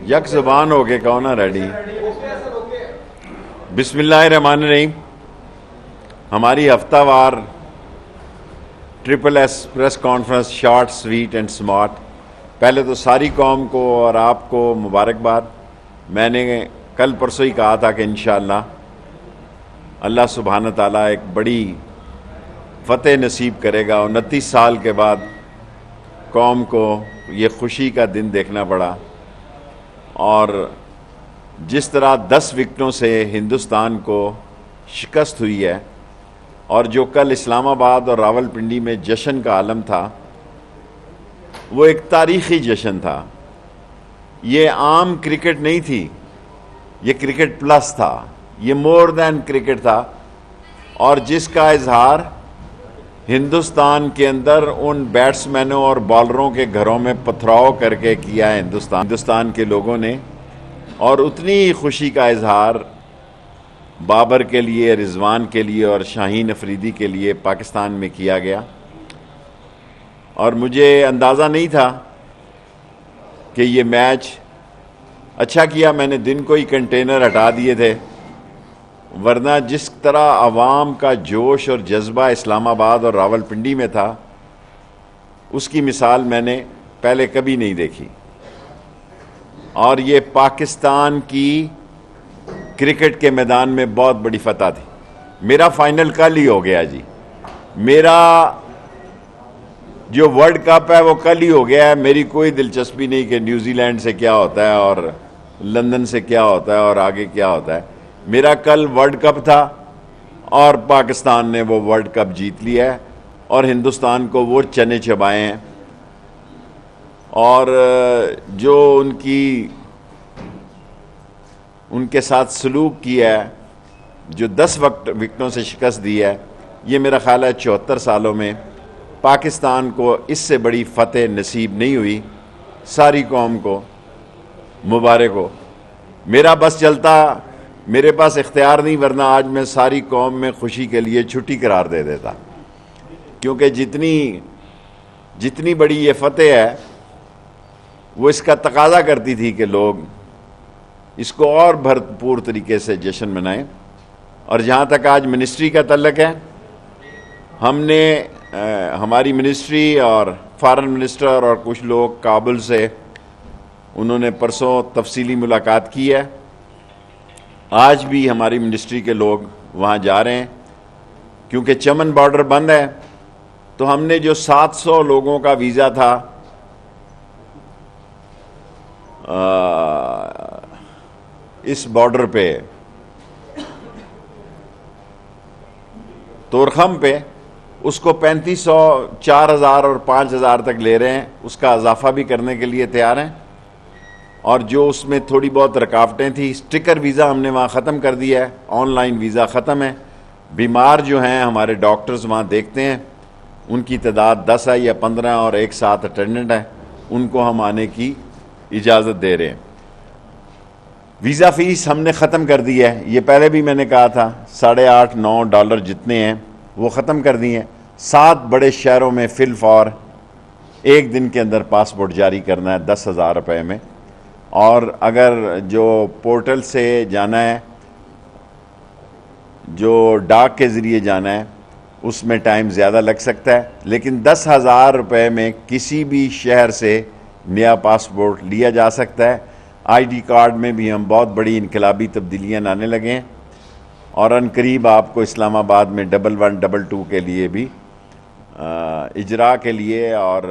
یک زبان ہو کے کہو نا ریڈی. بسم اللہ الرحمن الرحیم. ہماری ہفتہ وار triple S press conference short sweet and smart. پہلے تو ساری قوم کو اور آپ کو مبارکباد. میں نے کل پرسوں ہی کہا تھا کہ انشاءاللہ اللہ سبحانہ تعالیٰ ایک بڑی فتح نصیب کرے گا. 29 سال کے بعد قوم کو یہ خوشی کا دن دیکھنا پڑا، اور جس طرح 10 وکٹوں سے ہندوستان کو شکست ہوئی ہے، اور جو کل اسلام آباد اور راول پنڈی میں جشن کا عالم تھا، وہ ایک تاریخی جشن تھا. یہ عام کرکٹ نہیں تھی، یہ کرکٹ پلس تھا، یہ مور دین کرکٹ تھا، اور جس کا اظہار ہندوستان کے اندر ان بیٹسمینوں اور بالروں کے گھروں میں پتھراؤ کر کے کیا ہے ہندوستان کے لوگوں نے. اور اتنی ہی خوشی کا اظہار بابر کے لیے، رضوان کے لیے اور شاہین افریدی کے لیے پاکستان میں کیا گیا. اور مجھے اندازہ نہیں تھا کہ یہ میچ، اچھا کیا میں نے دن کو ہی کنٹینر ہٹا دیے تھے، ورنہ جس طرح عوام کا جوش اور جذبہ اسلام آباد اور راول پنڈی میں تھا، اس کی مثال میں نے پہلے کبھی نہیں دیکھی. اور یہ پاکستان کی کرکٹ کے میدان میں بہت بڑی فتح تھی. میرا فائنل کل ہی ہو گیا جی. میرا جو ورلڈ کپ ہے وہ کل ہی ہو گیا ہے. میری کوئی دلچسپی نہیں کہ نیوزی لینڈ سے کیا ہوتا ہے اور لندن سے کیا ہوتا ہے اور آگے کیا ہوتا ہے. میرا کل ورلڈ کپ تھا اور پاکستان نے وہ ورلڈ کپ جیت لیا ہے، اور ہندوستان کو وہ چنے چبائے ہیں. اور جو ان کے ساتھ سلوک کیا ہے، جو 10 وکٹوں سے شکست دی ہے، یہ میرا خیال ہے 74 سالوں میں پاکستان کو اس سے بڑی فتح نصیب نہیں ہوئی. ساری قوم کو مبارک ہو. میرا بس چلتا، میرے پاس اختیار نہیں، ورنہ آج میں ساری قوم میں خوشی کے لیے چھٹی قرار دے دیتا، کیونکہ جتنی بڑی یہ فتح ہے وہ اس کا تقاضا کرتی تھی کہ لوگ اس کو اور بھرپور طریقے سے جشن منائیں. اور جہاں تک آج منسٹری کا تعلق ہے، ہم نے ہماری منسٹری اور فارن منسٹر اور کچھ لوگ کابل سے، انہوں نے پرسوں تفصیلی ملاقات کی ہے. آج بھی ہماری منسٹری کے لوگ وہاں جا رہے ہیں، کیونکہ چمن بارڈر بند ہے. تو ہم نے جو 700 لوگوں کا ویزا تھا اس بارڈر پہ تورخم پہ، اس کو 3500، 4000 اور 5000 تک لے رہے ہیں. اس کا اضافہ بھی کرنے کے لیے تیار ہیں. اور جو اس میں تھوڑی بہت رکاوٹیں تھیں، سٹیکر ویزا ہم نے وہاں ختم کر دیا ہے، آن لائن ویزا ختم ہے. بیمار جو ہیں ہمارے ڈاکٹرز وہاں دیکھتے ہیں، ان کی تعداد 10 ہے یا 15 اور ایک ساتھ اٹینڈنٹ ہے، ان کو ہم آنے کی اجازت دے رہے ہیں. ویزا فیس ہم نے ختم کر دی ہے. یہ پہلے بھی میں نے کہا تھا، $8.5-9 جتنے ہیں وہ ختم کر دی ہیں. 7 بڑے شہروں میں فی الفور ایک دن کے اندر پاسپورٹ جاری کرنا ہے 10,000 روپے میں. اور اگر جو پورٹل سے جانا ہے، جو ڈاک کے ذریعے جانا ہے، اس میں ٹائم زیادہ لگ سکتا ہے، لیکن 10,000 روپے میں کسی بھی شہر سے نیا پاسپورٹ لیا جا سکتا ہے. آئی ڈی کارڈ میں بھی ہم بہت بڑی انقلابی تبدیلیاں لانے لگے ہیں، اور ان قریب آپ کو اسلام آباد میں 1122 کے لیے بھی اجرا کے لیے، اور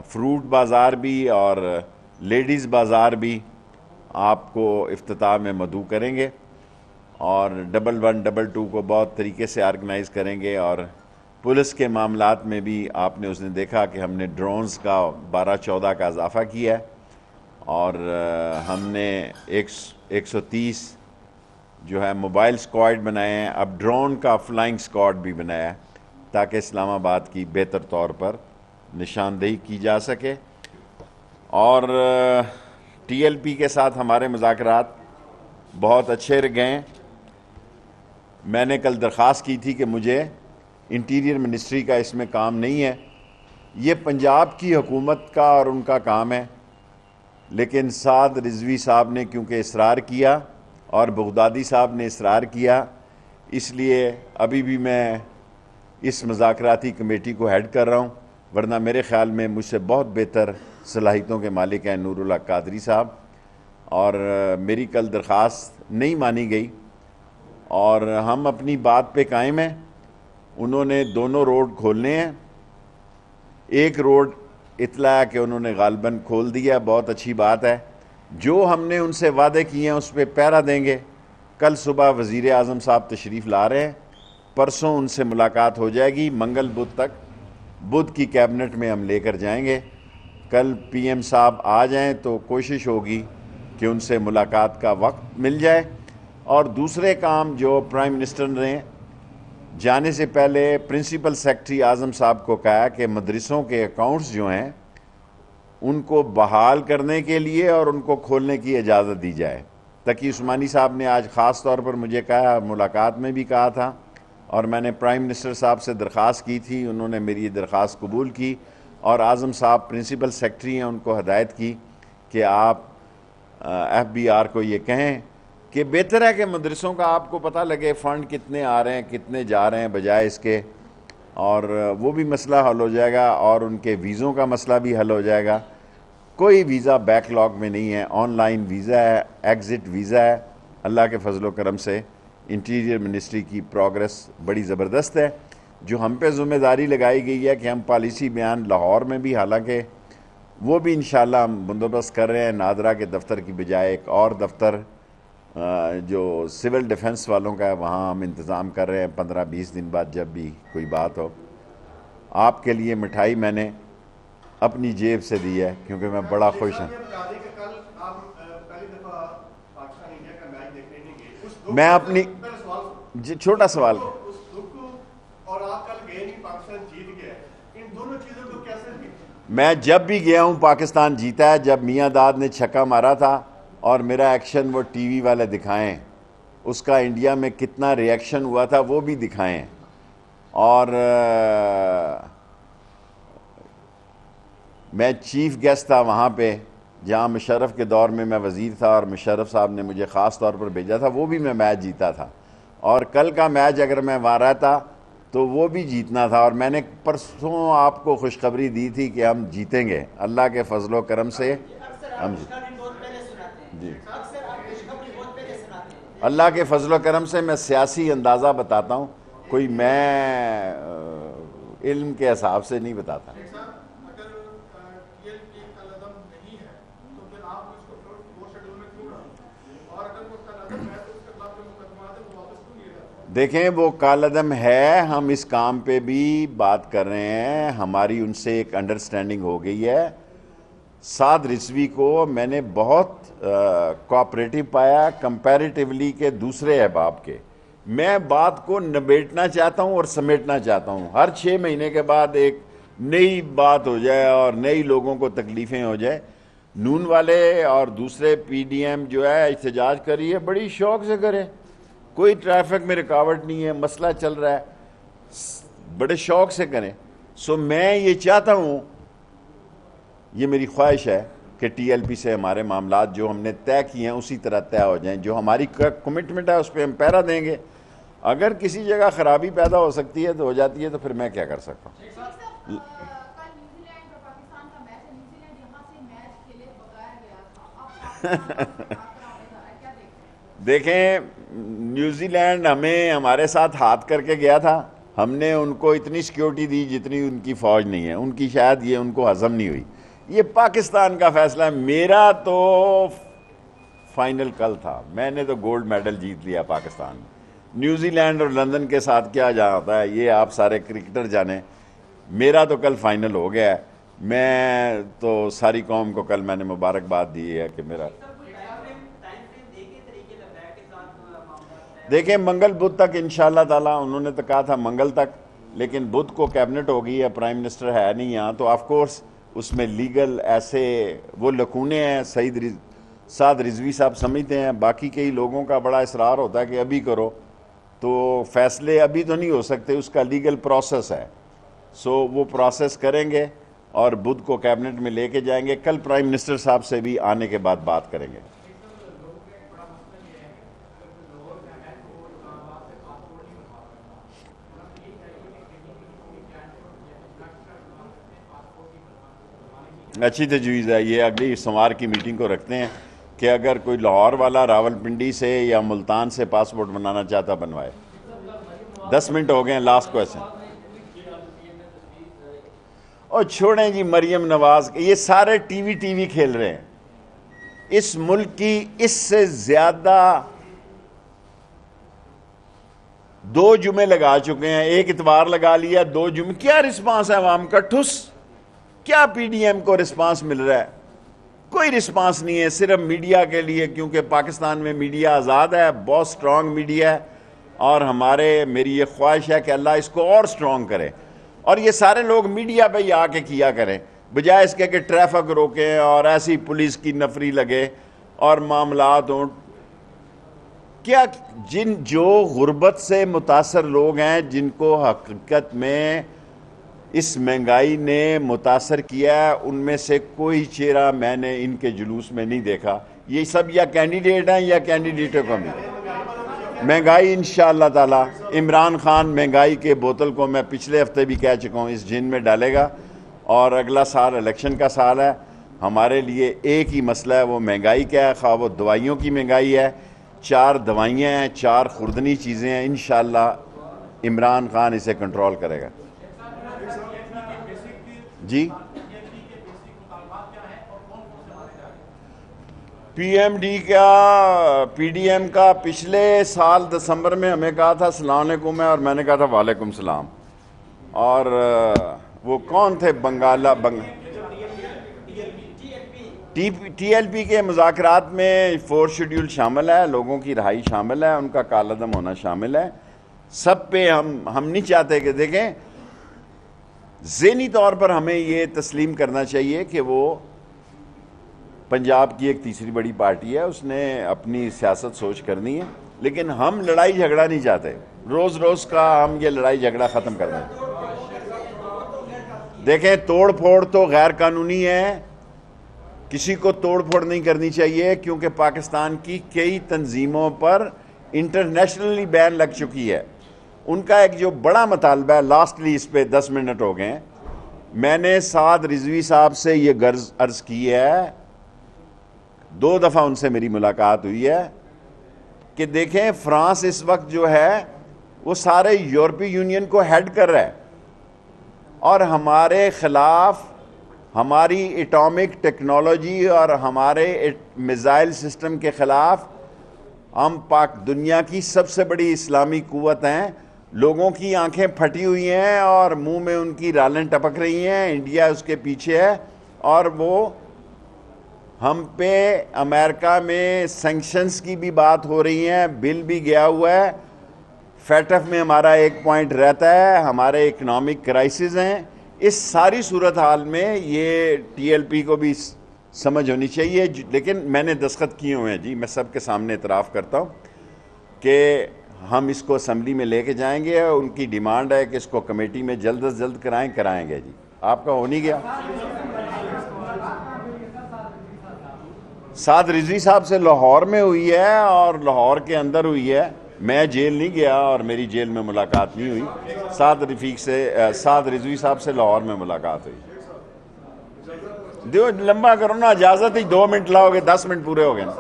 فروٹ بازار بھی اور لیڈیز بازار بھی آپ کو افتتاح میں مدعو کریں گے، اور 1122 کو بہت طریقے سے آرگنائز کریں گے. اور پولیس کے معاملات میں بھی آپ نے اس نے دیکھا کہ ہم نے ڈرونز کا 12-14 کا اضافہ کیا ہے، اور ہم نے 130 جو ہے موبائل اسکواڈ بنائے ہیں. اب ڈرون کا فلائنگ اسکواڈ بھی بنایا ہے، تاکہ اسلام آباد کی بہتر طور پر نشاندہی کی جا سکے. اور ٹی ایل پی کے ساتھ ہمارے مذاکرات بہت اچھے گئے. میں نے کل درخواست کی تھی کہ مجھے انٹیریئر منسٹری کا اس میں کام نہیں ہے، یہ پنجاب کی حکومت کا اور ان کا کام ہے. لیکن سعد رضوی صاحب نے کیونکہ اصرار کیا اور بغدادی صاحب نے اصرار کیا، اس لیے ابھی بھی میں اس مذاکراتی کمیٹی کو ہیڈ کر رہا ہوں، ورنہ میرے خیال میں مجھ سے بہت بہتر صلاحیتوں کے مالک ہیں نور اللہ قادری صاحب، اور میری کل درخواست نہیں مانی گئی اور ہم اپنی بات پہ قائم ہیں۔ انہوں نے دونوں روڈ کھولنے ہیں، ایک روڈ اطلاع ہے کہ انہوں نے غالباً کھول دیا، بہت اچھی بات ہے۔ جو ہم نے ان سے وعدے کیے ہیں اس پہ پہرا دیں گے۔ کل صبح وزیر اعظم صاحب تشریف لا رہے ہیں، پرسوں ان سے ملاقات ہو جائے گی، منگل بدھ تک بدھ کی کیبنٹ میں ہم لے کر جائیں گے۔ کل پی ایم صاحب آ جائیں تو کوشش ہوگی کہ ان سے ملاقات کا وقت مل جائے۔ اور دوسرے کام جو پرائم منسٹر نے جانے سے پہلے پرنسپل سیکرٹری اعظم صاحب کو کہا کہ مدرسوں کے اکاؤنٹس جو ہیں ان کو بحال کرنے کے لیے اور ان کو کھولنے کی اجازت دی جائے۔ تقی عثمانی صاحب نے آج خاص طور پر مجھے کہا، ملاقات میں بھی کہا تھا، اور میں نے پرائم منسٹر صاحب سے درخواست کی تھی، انہوں نے میری یہ درخواست قبول کی، اور اعظم صاحب پرنسپل سیکرٹری ہیں، ان کو ہدایت کی کہ آپ ایف بی آر کو یہ کہیں کہ بہتر ہے کہ مدرسوں کا آپ کو پتہ لگے فنڈ کتنے آ رہے ہیں کتنے جا رہے ہیں، بجائے اس کے، اور وہ بھی مسئلہ حل ہو جائے گا اور ان کے ویزوں کا مسئلہ بھی حل ہو جائے گا۔ کوئی ویزا بیک لاگ میں نہیں ہے، آن لائن ویزا ہے، ایگزٹ ویزا ہے۔ اللہ کے فضل و کرم سے انٹیریئر منسٹری کی پروگرس بڑی زبردست ہے۔ جو ہم پہ ذمہ داری لگائی گئی ہے کہ ہم پالیسی بیان لاہور میں بھی، حالانکہ وہ بھی انشاءاللہ ہم بندوبست کر رہے ہیں، نادرا کے دفتر کی بجائے ایک اور دفتر جو سول ڈیفنس والوں کا ہے وہاں ہم انتظام کر رہے ہیں 15-20 دن بعد جب بھی کوئی بات ہو۔ آپ کے لیے مٹھائی میں نے اپنی جیب سے دی ہے کیونکہ میں بڑا خوش ہوں۔ میں اپنی چھوٹا سوال، میں جب بھی گیا ہوں پاکستان جیتا ہے۔ جب میاں داد نے چھکا مارا تھا اور میرا ایکشن وہ ٹی وی والے دکھائیں، اس کا انڈیا میں کتنا ری ایکشن ہوا تھا وہ بھی دکھائیں۔ اور میں چیف گیسٹ تھا وہاں پہ جہاں مشرف کے دور میں میں وزیر تھا، اور مشرف صاحب نے مجھے خاص طور پر بھیجا تھا، وہ بھی میں میچ جیتا تھا۔ اور کل کا میچ اگر میں وہاں رہتا تو وہ بھی جیتنا تھا، اور میں نے پرسوں آپ کو خوشخبری دی تھی کہ ہم جیتیں گے اللہ کے فضل و کرم سے۔ ہم جی اللہ کے فضل و کرم سے میں سیاسی اندازہ بتاتا ہوں، کوئی میں علم کے حساب سے نہیں بتاتا۔ دیکھیں وہ کالعدم ہے، ہم اس کام پہ بھی بات کر رہے ہیں، ہماری ان سے ایک انڈرسٹینڈنگ ہو گئی ہے۔ سعد رضوی کو میں نے بہت کوآپریٹو پایا کمپیریٹیولی کے دوسرے احباب کے۔ میں بات کو نبیٹنا چاہتا ہوں اور سمیٹنا چاہتا ہوں، ہر 6 مہینے کے بعد ایک نئی بات ہو جائے اور نئی لوگوں کو تکلیفیں ہو جائے۔ نون والے اور دوسرے پی ڈی ایم جو ہے احتجاج کر رہی ہے، بڑی شوق سے کرے، کوئی ٹریفک میں رکاوٹ نہیں ہے، مسئلہ چل رہا ہے، بڑے شوق سے کریں۔ سو میں یہ چاہتا ہوں، یہ میری خواہش ہے کہ ٹی ایل پی سے ہمارے معاملات جو ہم نے طے کیے ہیں اسی طرح طے ہو جائیں، جو ہماری کمٹمنٹ ہے اس پہ ہم پہرا دیں گے۔ اگر کسی جگہ خرابی پیدا ہو سکتی ہے تو ہو جاتی ہے، تو پھر میں کیا کر سکتا ہوں۔ دیکھیں نیوزی لینڈ ہمارے ساتھ ہاتھ کر کے گیا تھا، ہم نے ان کو اتنی سیکیورٹی دی جتنی ان کی فوج نہیں ہے، ان کی شاید یہ ان کو ہضم نہیں ہوئی۔ یہ پاکستان کا فیصلہ ہے، میرا تو فائنل کل تھا، میں نے تو گولڈ میڈل جیت لیا پاکستان میں۔ نیوزی لینڈ اور لندن کے ساتھ کیا جاتا ہے یہ آپ سارے کرکٹر جانیں، میرا تو کل فائنل ہو گیا ہے۔ میں تو ساری قوم کو کل میں نے مبارکباد دی ہے کہ میرا، دیکھیں منگل بدھ تک انشاءاللہ تعالیٰ، انہوں نے تو کہا تھا منگل تک، لیکن بدھ کو کیبنٹ ہو گئی ہے، پرائم منسٹر ہے نہیں یہاں، تو آف کورس اس میں لیگل ایسے وہ لکونے ہیں، سعد رضوی صاحب سمجھتے ہیں، باقی کئی لوگوں کا بڑا اصرار ہوتا ہے کہ ابھی کرو، تو فیصلے ابھی تو نہیں ہو سکتے، اس کا لیگل پروسیس ہے۔ سو وہ پروسیس کریں گے اور بدھ کو کیبنٹ میں لے کے جائیں گے. کل پرائم منسٹر صاحب سے بھی آنے کے بعد بات کریں گے. اچھی تجویز ہے. یہ اگلی سوموار کی میٹنگ کو رکھتے ہیں کہ اگر کوئی لاہور والا راول پنڈی سے یا ملتان سے پاسپورٹ بنانا چاہتا بنوائے. 10 منٹ ہو گئے ہیں. Last question. اور چھوڑیں جی مریم نواز, یہ سارے ٹی وی کھیل رہے ہیں. اس ملک کی اس سے زیادہ 2 جمعے لگا چکے ہیں. ایک اتوار لگا لیا, 2 جمعے. کیا رسپانس ہے عوام کا؟ ٹھس. کیا پی ڈی ایم کو رسپانس مل رہا ہے؟ کوئی رسپانس نہیں ہے. صرف میڈیا کے لیے, کیونکہ پاکستان میں میڈیا آزاد ہے, بہت سٹرونگ میڈیا ہے, اور میری یہ خواہش ہے کہ اللہ اس کو اور سٹرونگ کرے, اور یہ سارے لوگ میڈیا پہ ہی آ کے کیا کریں, بجائے اس کے کہ ٹریفک روکیں اور ایسی پولیس کی نفری لگے اور معاملات ہوں. کیا جو غربت سے متاثر لوگ ہیں, جن کو حقیقت میں اس مہنگائی نے متاثر کیا ہے, ان میں سے کوئی چہرہ میں نے ان کے جلوس میں نہیں دیکھا. یہ سب یا کینڈیڈیٹ ہیں یا کینڈیڈیٹوں کا بھی. مہنگائی انشاءاللہ تعالی عمران خان مہنگائی کے بوتل کو, میں پچھلے ہفتے بھی کہہ چکا ہوں, اس جن میں ڈالے گا, اور اگلا سال الیکشن کا سال ہے. ہمارے لیے ایک ہی مسئلہ ہے, وہ مہنگائی کیا ہے. خواہ وہ دوائیوں کی مہنگائی ہے, 4 دوائیاں ہیں, 4 خوردنی چیزیں ہیں. انشاءاللہ عمران خان اسے کنٹرول کرے گا. جی پی ایم ڈی کا, پی ڈی ایم کا پچھلے سال دسمبر میں ہمیں کہا تھا السلام علیکم ہے, اور میں نے کہا تھا وعلیکم السلام. اور وہ کون تھے ٹی ایل پی کے مذاکرات میں 4 شیڈول شامل ہے, لوگوں کی رہائی شامل ہے, ان کا کالعدم ہونا شامل ہے. سب پہ ہم نہیں چاہتے کہ دیکھیں, ذہنی طور پر ہمیں یہ تسلیم کرنا چاہیے کہ وہ پنجاب کی ایک تیسری بڑی پارٹی ہے, اس نے اپنی سیاست سوچ کرنی ہے, لیکن ہم لڑائی جھگڑا نہیں چاہتے. روز کا ہم یہ لڑائی جھگڑا ختم کر دیں. دیکھیں, توڑ پھوڑ تو غیر قانونی ہے, کسی کو توڑ پھوڑ نہیں کرنی چاہیے, کیونکہ پاکستان کی کئی تنظیموں پر انٹرنیشنلی بین لگ چکی ہے. ان کا ایک جو بڑا مطالبہ ہے, لاسٹلی اس پہ 10 منٹ ہو گئے ہیں, میں نے سعد رضوی صاحب سے یہ غرض عرض کی ہے, 2 دفعہ ان سے میری ملاقات ہوئی ہے, کہ دیکھیں فرانس اس وقت جو ہے وہ سارے یورپی یونین کو ہیڈ کر رہا ہے, اور ہمارے خلاف ہماری ایٹامک ٹیکنالوجی اور ہمارے میزائل سسٹم کے خلاف ہم دنیا کی سب سے بڑی اسلامی قوت ہیں. لوگوں کی آنکھیں پھٹی ہوئی ہیں اور منہ میں ان کی رالیں ٹپک رہی ہیں, انڈیا اس کے پیچھے ہے, اور وہ ہم پہ امریکہ میں سینکشنز کی بھی بات ہو رہی ہیں, بل بھی گیا ہوا ہے. فیٹف میں ہمارا 1 پوائنٹ رہتا ہے, ہمارے اکنامک کرائسز ہیں. اس ساری صورتحال میں یہ ٹی ایل پی کو بھی سمجھ ہونی چاہیے. لیکن میں نے دستخط کیے ہوئے ہیں جی, میں سب کے سامنے اعتراف کرتا ہوں کہ ہم اس کو اسمبلی میں لے کے جائیں گے. ان کی ڈیمانڈ ہے کہ اس کو کمیٹی میں جلد از جلد کرائیں گے. جی آپ کا ہو نہیں گیا؟ سعد رضوی صاحب سے لاہور میں ہوئی ہے, اور لاہور کے اندر ہوئی ہے. میں جیل نہیں گیا اور میری جیل میں ملاقات نہیں ہوئی. سعد رضوی صاحب سے لاہور میں ملاقات ہوئی. دیو لمبا کرو نا, اجازت ہی 2 منٹ لاؤ گے, 10 منٹ پورے ہو گئے نا.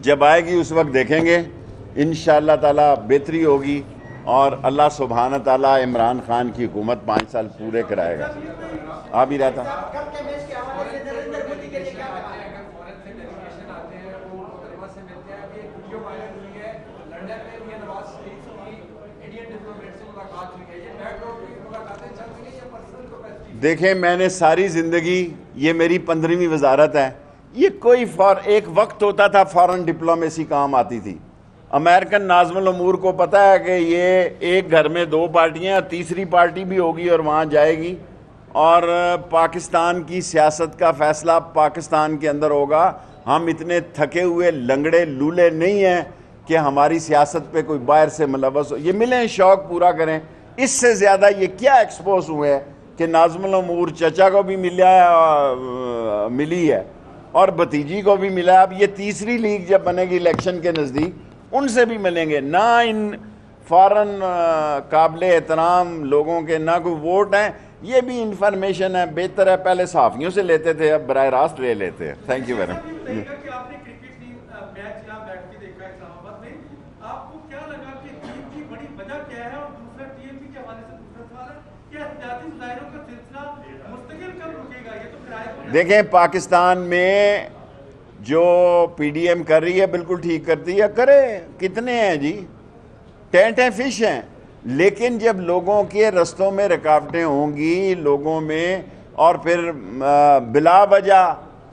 جب آئے گی اس وقت دیکھیں گے, انشاءاللہ تعالی بہتری ہوگی, اور اللہ سبحانہ تعالیٰ عمران خان کی حکومت 5 سال پورے کرائے گا. آ بھی رہتا. دیکھیں, میں نے ساری زندگی, یہ میری 15ویں وزارت ہے, یہ کوئی ایک وقت ہوتا تھا فارن ڈپلومیسی کام آتی تھی. امریکن ناظم الامور کو پتہ ہے کہ یہ ایک گھر میں 2 پارٹیاں, تیسری پارٹی بھی ہوگی اور وہاں جائے گی, اور پاکستان کی سیاست کا فیصلہ پاکستان کے اندر ہوگا. ہم اتنے تھکے ہوئے لنگڑے لولے نہیں ہیں کہ ہماری سیاست پہ کوئی باہر سے ملوث ہو. یہ ملیں شوق پورا کریں. اس سے زیادہ یہ کیا ایکسپوز ہوئے ہیں کہ ناظم الامور چچا کو بھی ملی ہے اور بھتیجی کو بھی ملا. اب یہ تیسری لیگ جب بنے گی الیکشن کے نزدیک ان سے بھی ملیں گے. نہ ان فارن قابل احترام لوگوں کے نہ کوئی ووٹ ہیں. یہ بھی انفارمیشن ہے. بہتر ہے پہلے صحافیوں سے لیتے تھے, اب براہ راست لے لیتے ہیں. Thank you very much. دیکھیں پاکستان میں جو پی ڈی ایم کر رہی ہے بالکل ٹھیک کرتی ہے. کرے, کتنے ہیں جی, ٹینٹیں فش ہیں. لیکن جب لوگوں کے رستوں میں رکاوٹیں ہوں گی لوگوں میں, اور پھر بلا وجہ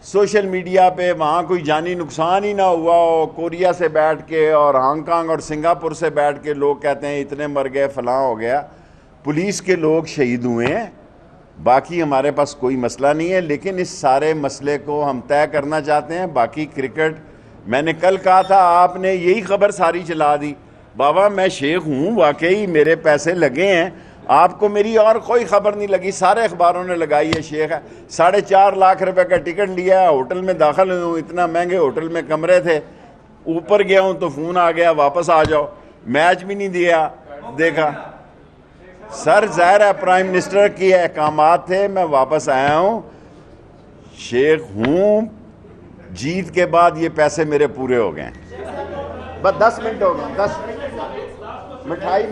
سوشل میڈیا پہ وہاں کوئی جانی نقصان ہی نہ ہوا ہو, کوریا سے بیٹھ کے اور ہانگ کانگ اور سنگاپور سے بیٹھ کے لوگ کہتے ہیں اتنے مر گئے فلاں ہو گیا, پولیس کے لوگ شہید ہوئے ہیں. باقی ہمارے پاس کوئی مسئلہ نہیں ہے, لیکن اس سارے مسئلے کو ہم طے کرنا چاہتے ہیں. باقی کرکٹ, میں نے کل کہا تھا, آپ نے یہی خبر ساری چلا دی. بابا میں شیخ ہوں, واقعی میرے پیسے لگے ہیں, آپ کو میری اور کوئی خبر نہیں لگی. سارے اخباروں نے لگائی ہے شیخ ہے. 4.5 لاکھ روپے کا ٹکٹ لیا ہے, ہوٹل میں داخل ہوں, اتنا مہنگے ہوٹل میں کمرے تھے, اوپر گیا ہوں تو فون آ گیا واپس آ جاؤ. میچ بھی نہیں دیکھا. سر ظاہر ہے پرائم منسٹر کی احکامات تھے, میں واپس آیا ہوں. شیخ ہوں, جیت کے بعد یہ پیسے میرے پورے ہو گئے. بس 10 منٹ ہو گئے, 10 مٹھائی